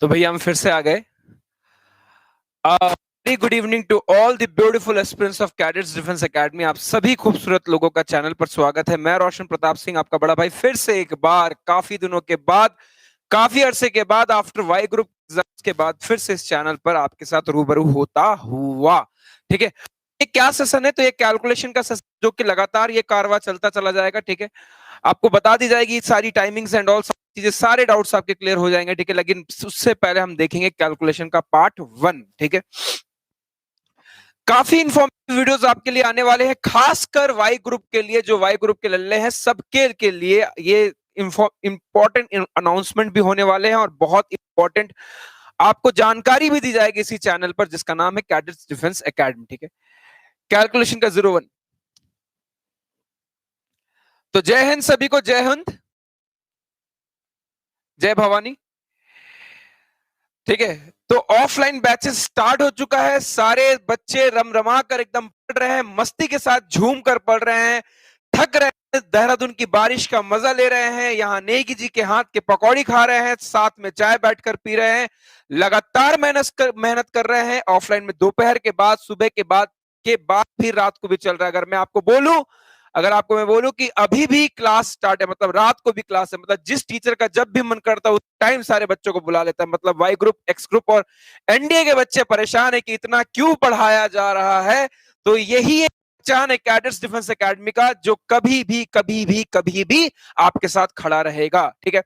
तो भैया हम फिर से आ गए। Very good evening to all the beautiful aspirants of cadets defence academy. आप सभी खूबसूरत लोगों का चैनल पर स्वागत है। मैं रोशन प्रताप सिंह, आपका बड़ा भाई, फिर से एक बार काफी दिनों के बाद, काफी अरसे के बाद, आफ्टर वाई ग्रुप एग्जाम्स के बाद फिर से इस चैनल पर आपके साथ रूबरू होता हुआ। ठीक है, ये क्या सेशन है? तो ये कैलकुलेशन का सेशन जो कि लगातार ये कारवा चलता चला जाएगा। ठीक है, आपको बता दी जाएगी सारी टाइमिंग्स एंड ऑल चीजें, सारे डाउट्स आपके क्लियर हो जाएंगे। ठीक है, लेकिन उससे पहले हम देखेंगे कैलकुलेशन का पार्ट 1। ठीक है, काफी इंफॉर्मेटिव वीडियोस आपके लिए आने वाले हैं, खासकर वाई ग्रुप के लिए। जो वाई ग्रुप के लल्ले हैं सबके के लिए ये इंपॉर्टेंट अनाउंसमेंट भी होने वाले हैं और बहुत इंपॉर्टेंट आपको जानकारी भी दी जाएगी इसी चैनल पर, जिसका नाम है कैडेट्स डिफेंस एकेडमी। ठीक है, कैलकुलेशन का 01। तो जय हिंद सभी को, जय हिंद, जय भवानी। ठीक है, तो ऑफलाइन बैचेस स्टार्ट हो चुका है। सारे बच्चे रमरमा कर एकदम पढ़ रहे हैं, मस्ती के साथ झूम कर पढ़ रहे हैं, थक रहे हैं, देहरादून की बारिश का मजा ले रहे हैं, यहाँ नेगी जी के हाथ के पकौड़ी खा रहे हैं, साथ में चाय बैठकर पी रहे हैं, लगातार मेहनत कर रहे हैं। ऑफलाइन में दोपहर के बाद, सुबह के बाद भी रात को भी चल रहा है। अगर आपको मैं बोलूं कि अभी भी क्लास स्टार्ट है, मतलब रात को भी क्लास है, मतलब जिस टीचर का जब भी मन करता है उस टाइम सारे बच्चों को बुला लेता है। मतलब वाई ग्रुप, एक्स ग्रुप और एनडीए के बच्चे परेशान है कि इतना क्यों पढ़ाया जा रहा है। तो यही एक पहचान है कैडेट्स डिफेंस एकेडमी का, जो कभी भी आपके साथ खड़ा रहेगा। ठीक है,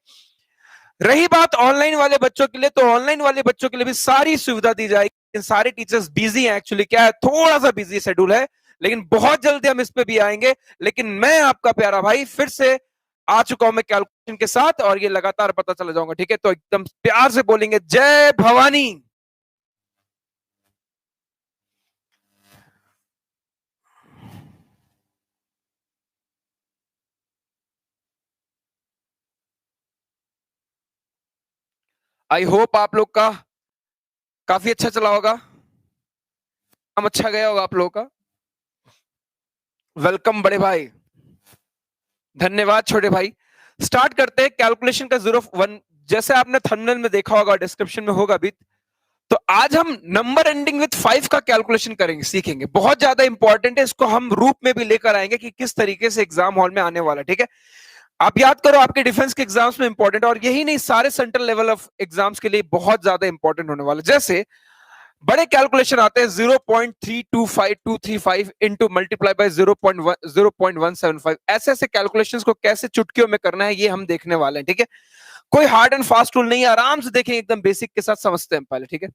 रही बात ऑनलाइन वाले बच्चों के लिए, तो ऑनलाइन वाले बच्चों के लिए भी सारी सुविधा दी जाएगी। सारे टीचर्स बिजी हैं, एक्चुअली क्या है, थोड़ा सा बिजी शेड्यूल है, लेकिन बहुत जल्दी हम इस पे भी आएंगे। लेकिन मैं आपका प्यारा भाई फिर से आ चुका हूं मैं कैलकुलेशन के साथ, और ये लगातार पता चला जाऊंगा। ठीक है, तो एकदम प्यार से बोलेंगे जय भवानी। आई होप आप लोग का काफी अच्छा चला होगा, काम अच्छा गया होगा आप लोगों का। वेलकम बड़े भाई, धन्यवाद छोटे भाई। स्टार्ट करते हैं कैलकुलेशन का 01। जैसे आपने थंबनेल में देखा होगा, डिस्क्रिप्शन में होगा भी, तो आज हम नंबर एंडिंग विद 5 का कैलकुलेशन करेंगे, सीखेंगे। बहुत ज्यादा इंपॉर्टेंट है, इसको हम रूप में भी लेकर आएंगे कि किस तरीके से एग्जाम हॉल में आने वाला। ठीक है, आप याद करो आपके डिफेंस के एग्जाम्स में इंपॉर्टेंट है, और यही नहीं, सारे सेंट्रल लेवल ऑफ एग्जाम्स के लिए बहुत ज्यादा इंपॉर्टेंट होने वाला। जैसे बड़े कैलकुलेशन आते हैं 0.325235 इंटू मल्टीप्लाई बाय 0.175। ऐसे ऐसे कैलकुलेशंस को कैसे चुटकियों में करना है ये हम देखने वाले हैं। ठीक है, कोई हार्ड एंड फास्ट रूल नहीं है, आराम से देखेंगे, एकदम बेसिक के साथ समझते हैं पहले। ठीक है,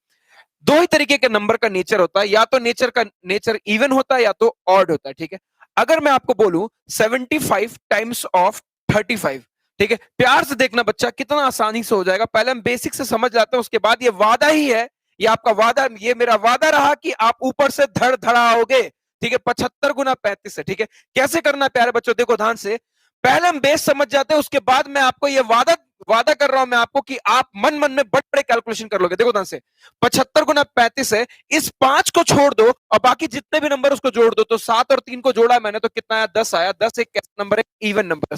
दो ही तरीके के नंबर का नेचर होता है, या तो नेचर इवन होता है या तो ऑड होता है। ठीक है, अगर मैं आपको बोलूं 75 टाइम्स ऑफ 35, ठीक है, प्यार से देखना बच्चा, कितना आसानी से हो जाएगा। पहले हम बेसिक से समझ जाते हैं, उसके बाद ये वादा ही है, ये आपका वादा, ये मेरा वादा रहा कि आप ऊपर से धड़ धड़ा आओगे। ठीक है, 75 गुना 35 है। ठीक है, कैसे करना है प्यारे बच्चों, देखो ध्यान से। पहले हम बेस समझ जाते हैं, उसके बाद मैं आपको ये वादा वादा कर रहा हूं मैं आपको कि आप मन मन में बड़े बड़े कैलकुलेशन कर लोगे। देखो ध्यान से, 75 गुना 35 है, इस 5 को छोड़ दो और बाकी जितने भी नंबर उसको जोड़ दो। तो 7 और 3 को जोड़ा मैंने तो कितना आया, 10 आया। 10 एक कैसा नंबर है, इवन नंबर।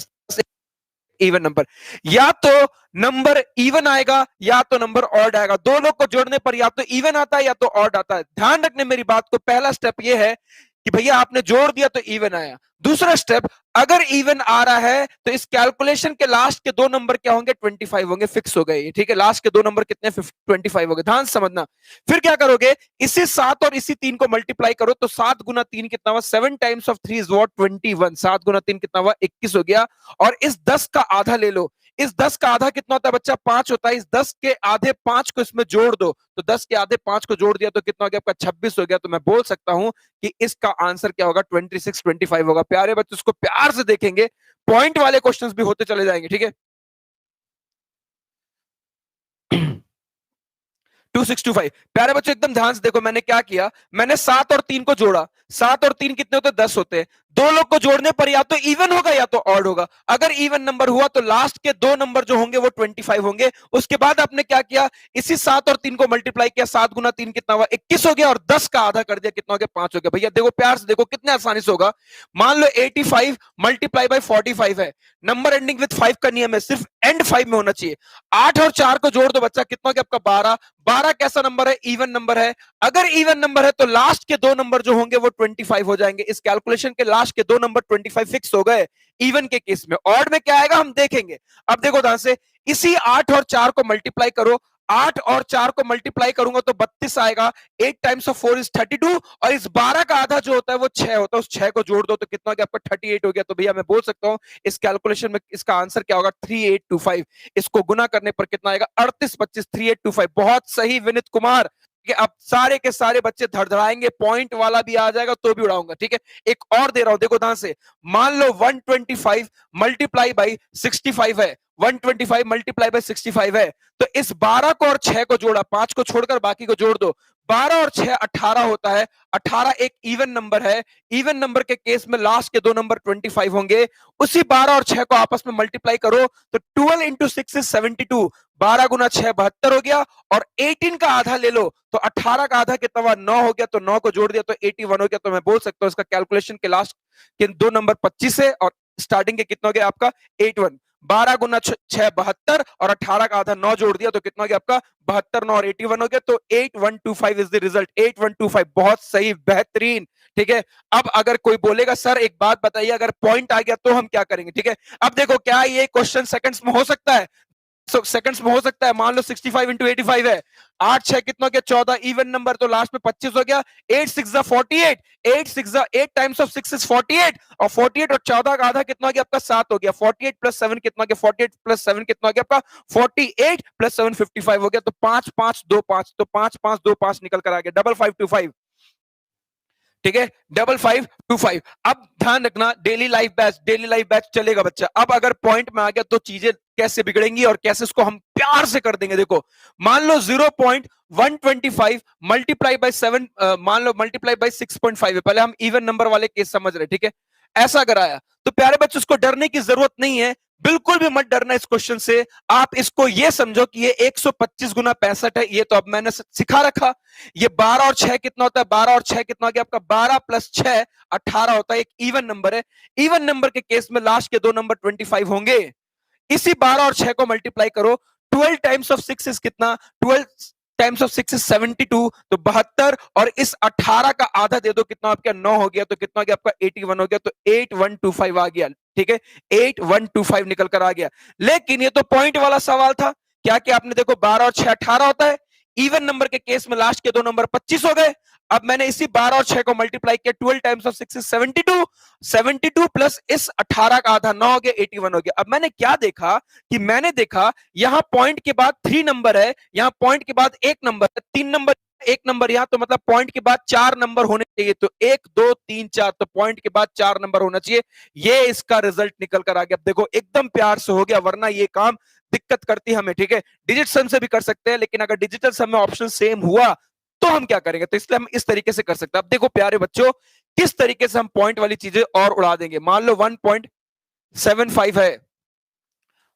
इवन नंबर, या तो नंबर इवन आएगा या तो नंबर ऑड आएगा। दो लोग को जोड़ने पर या तो इवन आता है या तो ऑड आता है। ध्यान रखने मेरी बात को, पहला स्टेप यह है कि भैया आपने जोड़ दिया तो इवन आया। दूसरा स्टेप, अगर इवन आ रहा है तो इस कैलकुलेशन के लास्ट के दो नंबर क्या होंगे, 25 होंगे, फिक्स हो गए। ठीक है, लास्ट के दो नंबर कितने, 25 हो गए। ध्यान समझना, फिर क्या करोगे, इसी 7 और इसी 3 को मल्टीप्लाई करो, तो 7 गुना 3 कितना हुआ, 7 टाइम्स ऑफ 3 इज व्हाट, 21। 7 गुना 3 कितना हुआ, 21 हो गया। और इस 10 का आधा ले लो। इस 10 का आधा कितना होता है बच्चा, 5 होता है। इस 10 के आधे 5 को इसमें जोड़ दो, तो 10 के आधे 5 को जोड़ दिया तो कितना हो गया आपका, 26 हो गया। तो मैं बोल सकता हूं कि इसका आंसर क्या होगा, 2625 होगा। प्यारे बच्चों, इसको प्यार से देखेंगे, पॉइंट वाले क्वेश्चंस भी होते चले जाएंगे। ठीक है, 2625। प्यारे बच्चों एकदम ध्यान से देखो, मैंने क्या किया, मैंने 7 और 3 को जोड़ा। 7 और 3 कितने होते हैं? 10 होते हैं। दो लोग को जोड़ने पर या तो इवन होगा या तो ऑड होगा। अगर इवन नंबर हुआ तो लास्ट के दो नंबर जो होंगे वो 25 होंगे। उसके बाद आपने क्या किया, इसी 7 और 3 को मल्टीप्लाई किया, 7 गुना 3 कितना हुआ? 21 हो गया, और 10 का आधा कर दिया, कितना हो गया? 5 हो गया। भैया देखो प्यार से देखो कितने आसानी से होगा। मान लो 85 मल्टीप्लाई बाई 45 है, नंबर एंडिंग विद 5 का नियम है, सिर्फ एंड 5 में होना चाहिए। 8 और 4 को जोड़ दो बच्चा, कितना हो गया आपका? 12। 12 कैसा नंबर है? इवन नंबर है। अगर इवन नंबर है तो लास्ट के दो नंबर जो होंगे वो 25 हो जाएंगे। इस कैलकुलेशन के लास्ट के दो नंबर 25 फिक्स हो गए इवन के केस में। ऑड में क्या आएगा हम देखेंगे। अब देखो ध्यान से, इसी 8 और 4 को मल्टीप्लाई करो। 8 और 4 को मल्टीप्लाई करूंगा तो 32 आएगा। 8 टाइम्स ऑफ 4 इज 32, और इस 12 का आधा जो होता है वो 6 होता है। उस 6 को जोड़ दो तो कितना हो गया आपका? 38 हो गया। तो भैया मैं बोल सकता हूं इस कैलकुलेशन में इसका आंसर क्या होगा? 3825। इसको गुना करने पर कितना आएगा? 38 25 3825। बहुत सही विनीत कुमार। कि अब सारे के सारे बच्चे धड़धड़ाएंगे, पॉइंट वाला भी आ जाएगा तो भी उड़ाऊंगा। ठीक है, एक और दे रहा हूं, देखो ध्यान से। मान लो 125 मल्टीप्लाई बाई 65 है। 125 मल्टीप्लाई बाई 65 है, तो इस 12 को और 6 को जोड़ा, 5 को छोड़कर बाकी को जोड़ दो। 12 और 6 18 होता है। 18 एक इवन नंबर है। इवन नंबर के केस में लास्ट के दो नंबर 25 होंगे। उसी 12 और 6 को आपस में मल्टीप्लाई करो तो 12 इंटू 6 इज 72। 12 गुना 6 72 हो गया, और 18 का आधा ले लो तो 18 का आधा कितना हुआ? 9 हो गया। तो 9 को जोड़ दिया तो 81 हो गया। तो मैं बोल सकता हूं इसका कैलकुलेशन के लास्ट के दो नंबर 25 है, और स्टार्टिंग के कितना हो गया आपका? 81। 12 गुना 6 72, और 18 का आधा 9 जोड़ दिया तो कितना हो गया आपका? 72 9 और 81 हो गया। तो 8125 इज द रिजल्ट। 8125 बहुत सही, बेहतरीन। ठीक है, अब अगर कोई बोलेगा सर एक बात बताइए, अगर पॉइंट आ गया तो हम क्या करेंगे? ठीक है, अब देखो क्या ये क्वेश्चन सेकंड्स में हो सकता है? सेकंड्स में हो सकता है। मान लो 65 इंटू 85 है, 8 6 कितना हो गया? 14, इवन नंबर तो लास्ट में 25 हो गया। 8 6 48, 8 6 8 टाइम्स ऑफ 6 इज 48, और 48 और 14 का आधा कितना हो गया आपका? 7 हो गया। 48 प्लस 7 कितना हो गया? 48 प्लस 7 कितना हो गया आपका? 48 प्लस 7 55 हो गया। तो 5 5 2 5, तो 5 5 2 5 निकल कर आ गया। 5525। ठीक है, 5525। अब ध्यान रखना, daily life batch, daily life batch चलेगा बच्चा। अब अगर पॉइंट में आ गया तो चीजें कैसे बिगड़ेंगी और कैसे इसको हम प्यार से कर देंगे। देखो मान लो 0.125 मल्टीप्लाई बाई 7, मान लो मल्टीप्लाई बाई 6.5 है। पहले हम इवन नंबर वाले केस समझ रहे। ठीक है, ऐसा अगर आया तो प्यारे बच्चों उसको डरने की जरूरत नहीं है। बिल्कुल भी मत डरना इस क्वेश्चन से। आप इसको ये समझो कि ये 125 गुना 65 है। ये तो अब मैंने सिखा रखा। ये 12 और 6 कितना होता है? 12 और 6 कितना हो गया आपका? 12 प्लस 6 18 होता है। एक इवन नंबर है। इवन नंबर के केस में लास्ट के दो नंबर 25 होंगे। इसी 12 और 6 को मल्टीप्लाई करो। 12 टाइम्स ऑफ 6 इज कितना? 12 टाइम्स ऑफ 6 इज 72, तो 72, और इस 18 का आधा दे दो, कितना आपका? 9 हो गया। तो कितना हो गया आपका? 81 हो गया। तो 8125 आ गया। ठीक है, 8125 निकल कर आ गया। लेकिन ये तो पॉइंट वाला सवाल था। क्या क्या आपने देखो, 12 और 6 18 होता है। इवन नंबर के केस में लास्ट के दो नंबर 25 हो गए। अब मैंने इसी 12 और 6 को मल्टीप्लाई किया। 12 टाइम्स ऑफ 6 इज 72, 72 प्लस इस 18 का आधा 9 हो गया, 81 हो गया। अब मैंने क्या देखा कि मैंने देखा यहां पॉइंट के बाद 3 नंबर है, यहां पॉइंट के बाद 1 नंबर है, 3 नंबर, 1 नंबर यहां, तो मतलब पॉइंट के बाद 4 नंबर होने चाहिए। तो 1 2 3 4, तो पॉइंट के बाद 4 नंबर होना चाहिए। ये इसका रिजल्ट निकल कर आ गया। अब देखो एकदम प्यार से हो गया, वरना ये काम दिक्कत करती हमें। ठीक है, डिजिट सम से भी कर सकते हैं, लेकिन अगर डिजिटल सम में ऑप्शन सेम हुआ तो हम क्या करेंगे? तो इसलिए हम इस तरीके से कर सकते हैं। अब देखो प्यारे बच्चों, किस तरीके से हम पॉइंट वाली चीजें और उड़ा देंगे। मान लो 1.75 है,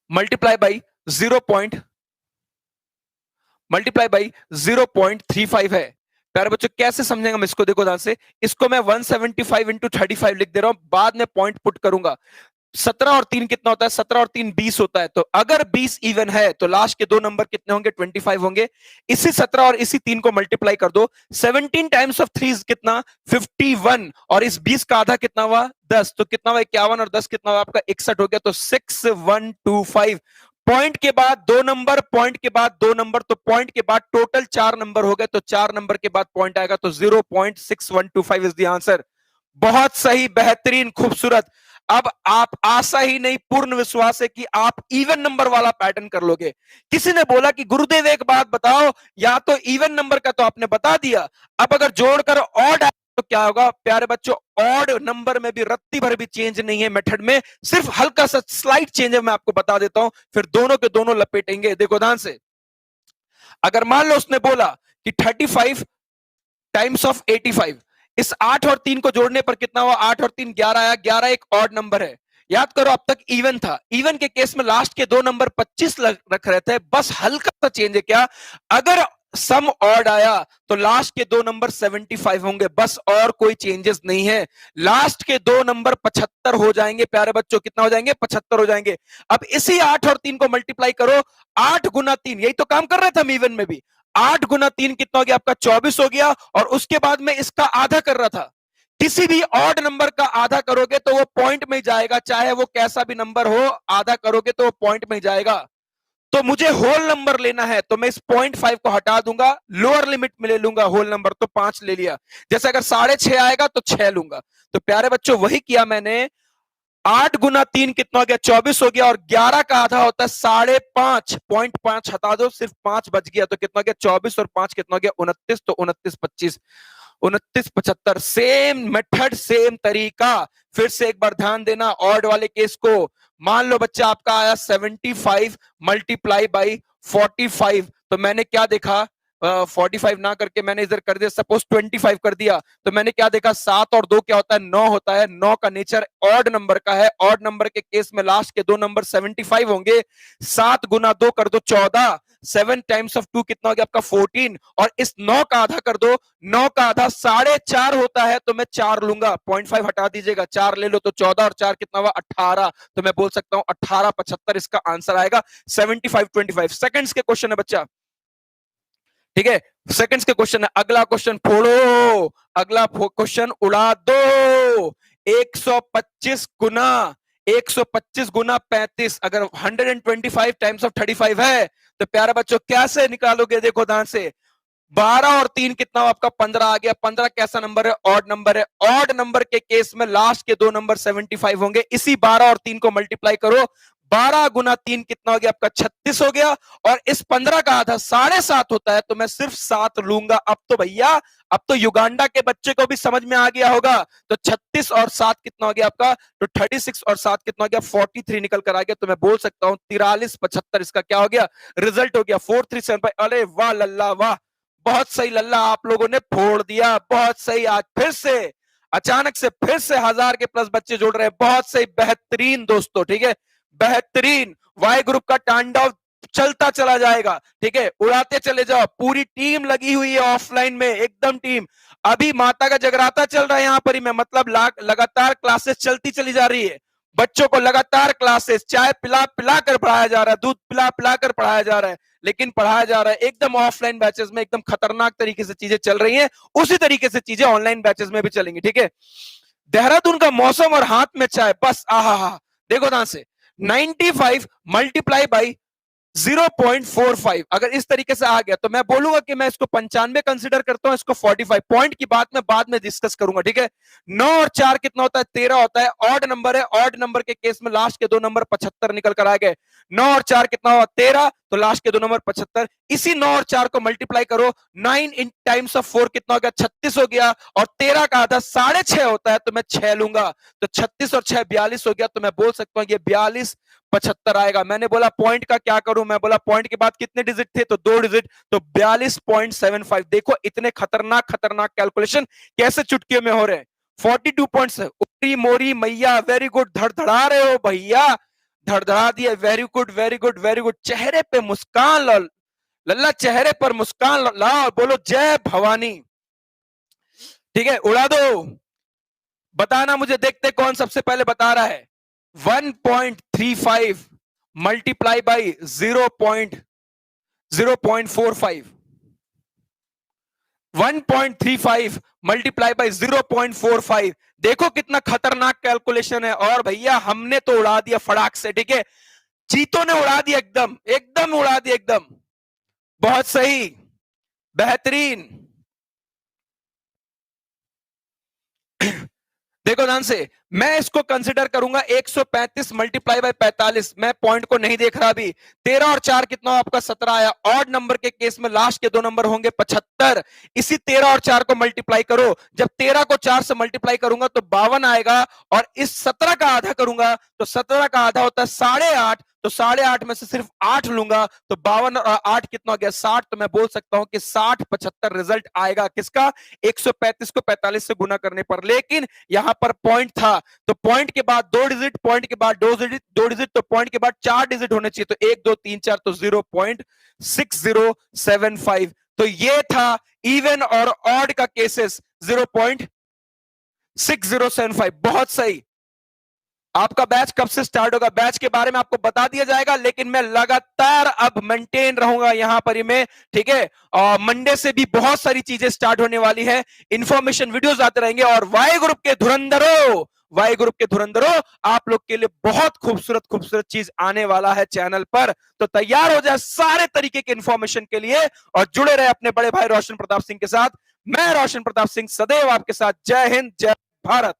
मल्टीप्लाई बाई 0.35 है। प्यारे बच्चों कैसे समझेंगे हम इसको? देखो ध्यान से, इसको मैं 175 इंटू 35 लिख दे रहा हूं, बाद में पॉइंट पुट करूंगा। 17 और 3 कितना होता है? 17 और 3 20 होता है। तो अगर 20 इवन है तो लास्ट के दो नंबर कितने होंगे? 25 होंगे। इसी 17 और इसी 3 को मल्टीप्लाई कर दो। 17 टाइम्स ऑफ 3 कितना? 51, और इस 20 का आधा कितना हुआ? 10, तो कितना हुआ? 51, और 10 कितना हुआ आपका? 61 हो गया। तो 6125। पॉइंट के बाद दो नंबर, पॉइंट के बाद दो नंबर, तो पॉइंट के बाद टोटल 4 नंबर हो गए। तो 4 नंबर के बाद पॉइंट आएगा। तो 0.6125 इज द आंसर। बहुत सही, बेहतरीन, खूबसूरत। अब आप आशा ही नहीं, पूर्ण विश्वास है कि आप इवन नंबर वाला पैटर्न कर लोगे। किसी ने बोला कि गुरुदेव एक बात बताओ, या तो इवन नंबर का तो आपने बता दिया, अब अगर जोड़कर ऑड तो क्या होगा? प्यारे बच्चों, ऑड नंबर में भी रत्ती भर भी चेंज नहीं है मेथड में, सिर्फ हल्का सा स्लाइट चेंज है। मैं आपको बता देता हूं, फिर दोनों के दोनों लपेटेंगे। देखो ध्यान से, अगर मान लो उसने बोला कि 35 टाइम्स ऑफ 85, इस 8 और 3 को जोड़ने पर कितना हुआ? 8 और 3 11 आया। 11 एक ऑड नंबर है। याद करो अब तक इवन था। इवन के केस में लास्ट के दो नंबर 25 रख रहे थे, बस हल्का सा चेंज है। क्या? अगर सम ऑड आया तो लास्ट के दो नंबर 75 होंगे, बस, और कोई चेंजेस नहीं है। लास्ट के दो नंबर 75 हो जाएंगे प्यारे बच्चों। कितना हो जाएंगे? 75 हो जाएंगे। अब इसी 8 और 3 को मल्टीप्लाई करो। 8 गुना 3, यही तो काम कर रहे थे हम इवन में भी। 8 गुना 3 कितना हो गया आपका? 24 हो गया। और उसके बाद में इसका आधा कर रहा था। किसी भी ऑड नंबर का आधा करोगे तो वो पॉइंट में जाएगा, चाहे वो कैसा भी नंबर हो, आधा करोगे तो वो पॉइंट में जाएगा। तो मुझे होल नंबर लेना है, तो मैं इस 0.5 को हटा दूंगा, लोअर लिमिट में ले लूंगा होल नंबर, तो 5 ले लिया। जैसे अगर 6.5 आएगा तो 6 लूंगा। तो प्यारे बच्चों वही किया मैंने। 8 गुना 3 कितना हो गया? 24 हो गया। और 11 का आधा होता है 5.5, 0.5 हटा दो, सिर्फ 5 बच गया। तो कितना हो गया? 24 और 5 कितना हो गया? 29। तो 29 25 29 75। सेम मेथड, सेम तरीका। फिर से एक बार ध्यान देना ऑड वाले केस को। मान लो बच्चा आपका आया 75 मल्टीप्लाई बाई 45। तो मैंने क्या देखा? 45 ना करके मैंने इधर कर दिया, सपोज 25 कर दिया। तो मैंने क्या देखा? 7 और 2 क्या होता है? 9 होता है। 9 का नेचर ऑड नंबर का है। ऑड नंबर के केस में लास्ट के दो नंबर 75 होंगे। 7 गुना 2 कर दो 14। 7 टाइम्स ऑफ 2 कितना हो गया आपका? 14। और इस 9 का आधा कर दो। 9 का आधा 4.5 होता है, तो मैं 4 लूंगा। 0.5 हटा दीजिएगा, 4 ले लो, तो 14 और 4 कितना हुआ? 18। तो मैं बोल सकता हूं 18 75 इसका आंसर आएगा। 75 25 सेकंड्स के क्वेश्चन है बच्चा, ठीक है? सेकंड्स के क्वेश्चन है। अगला क्वेश्चन फोड़ो, अगला क्वेश्चन उड़ा दो। 125 गुना 35, अगर 125 टाइम्स ऑफ 35 है तो प्यारा बच्चों कैसे निकालोगे? देखो ध्यान से। 12 और 3 कितना हो आपका? 15 आ गया। 15 कैसा नंबर है? ऑड नंबर है। ऑड नंबर के केस में लास्ट के दो नंबर 75 होंगे। इसी 12 और 3 को मल्टीप्लाई करो। 12 गुना 3 कितना हो गया आपका? 36 हो गया। और इस 15 का आधा 7.5 होता है, तो मैं सिर्फ 7 लूंगा। अब तो भैया, अब तो युगांडा के बच्चे को भी समझ में आ गया होगा। तो 36 और 7 कितना हो गया आपका? तो 36 और 7 कितना हो गया? 43 निकल कर आ गया। तो मैं बोल सकता हूं 43 75 इसका क्या हो गया? रिजल्ट हो गया। 437। अरे वाह लल्ला वाह, बहुत सही लल्ला, आप लोगों ने फोड़ दिया, बहुत सही। आज फिर से अचानक से फिर से 1000 के प्लस बच्चे जुड़ रहे हैं, बहुत सही, बेहतरीन दोस्तों, ठीक है? बेहतरीन। वाई ग्रुप का तांडव चलता चला जाएगा, ठीक है? उड़ाते चले जाओ। पूरी टीम लगी हुई है ऑफलाइन में, एकदम टीम। अभी माता का जगराता चल रहा है यहाँ पर ही में, मतलब लगातार क्लासेस चलती चली जा रही है। बच्चों को लगातार क्लासेस, चाय पिला पिला कर पढ़ाया जा रहा है, दूध पिला पिला कर पढ़ाया जा रहा है, लेकिन पढ़ाया जा रहा है एकदम ऑफलाइन बैचेस में। एकदम खतरनाक तरीके से चीजें चल रही हैं। उसी तरीके से चीजें ऑनलाइन बैचेस में भी चलेंगी, ठीक है? देहरादून का मौसम और हाथ में चाय, बस आहा। देखो ध्यान से। 95 मल्टीप्लाई बाई 0.45, अगर इस तरीके से आ गया तो मैं बोलूंगा कि मैं इसको 95 कंसिडर करता हूं, इसको 45। पॉइंट की बात मैं बाद में डिस्कस करूंगा, ठीक है? 9 और 4 कितना होता है? 13 होता है। ऑड नंबर है। ऑड नंबर के केस में लास्ट के दो नंबर 75 निकल कर आ गए। 9 और 4 कितना हुआ? 13। तो लास्ट के दो नंबर 75। इसी 9 और 4 को मल्टीप्लाई करो। 9 इन टाइम्स ऑफ 4 कितना हो गया? 36 हो गया। और 13 का आधा 6.5 होता है, तो मैं 6 लूंगा। तो 36 और 6 42 हो गया। तो मैं बोल सकता हूं ये 42 75 आएगा। मैंने बोला पॉइंट का क्या करूं? मैं बोला पॉइंट के बाद कितने डिजिट थे? तो 2 डिजिट। तो 42.75। देखो इतने खतरनाक खतरनाक कैलकुलेशन कैसे चुटकियों में हो रहे हैं। 42 पॉइंट्स। उपरी मोरी मैया, वेरी गुड, धड़धड़ा रहे हो भैया, धड़धड़ा दिया। Very good very good very good. चेहरे पे मुस्कान लो लल्ला, चेहरे पर मुस्कान लाओ, बोलो जय भवानी, ठीक है? उड़ा दो। बताना मुझे, देखते कौन सबसे पहले बता रहा है। 1.35 मल्टीप्लाई बाई 0.45। 1.35 multiply by 0.45। देखो कितना खतरनाक कैलकुलेशन है। और भैया हमने तो उड़ा दिया फड़ाक से, ठीक है? चीतों ने उड़ा दिया, एकदम एकदम उड़ा दिया, एकदम बहुत सही, बेहतरीन। देखो ध्यान से, मैं इसको कंसिडर करूंगा 135 मल्टीप्लाई बाय 45। मैं पॉइंट को नहीं देख रहा अभी। 13 और 4 कितना आपका? 17 आया। ऑड नंबर के केस में लास्ट के दो नंबर होंगे 75। इसी 13 और 4 को मल्टीप्लाई करो। जब 13 को 4 से मल्टीप्लाई करूंगा तो 52 आएगा। और इस 17 का आधा करूंगा तो 17 का आधा होता है 8.5। तो 8.5 में से सिर्फ 8 लूंगा तो 52 और 8 कितना हो गया 60। तो मैं बोल सकता हूं कि 60-75 रिजल्ट आएगा किसका, 135 को 45 से गुना करने पर। लेकिन यहां पर पॉइंट था, तो पॉइंट के बाद 2 डिजिट, पॉइंट के बाद 2 डिजिट, तो पॉइंट के बाद 4 डिजिट होने चाहिए, तो 1 2 3 4, तो 0.6075। तो ये था इवन और ऑड का केसेस 0.6075। बहुत सही। आपका बैच कब से स्टार्ट होगा, बैच के बारे में आपको बता दिया जाएगा, लेकिन मैं लगातार अब मेंटेन रहूंगा यहां पर ही मैं, ठीक है। और मंडे से भी बहुत सारी चीजें स्टार्ट होने वाली है, इंफॉर्मेशन वीडियोस आते रहेंगे। और वाई ग्रुप के धुरंधरों, वाई ग्रुप के धुरंधरों, आप लोग के लिए बहुत खूबसूरत खूबसूरत चीज आने वाला है चैनल पर। तो तैयार हो जाए सारे तरीके के इंफॉर्मेशन के लिए और जुड़े रहे अपने बड़े भाई रोशन प्रताप सिंह के साथ। मैं रोशन प्रताप सिंह सदैव आपके साथ। जय हिंद, जय भारत।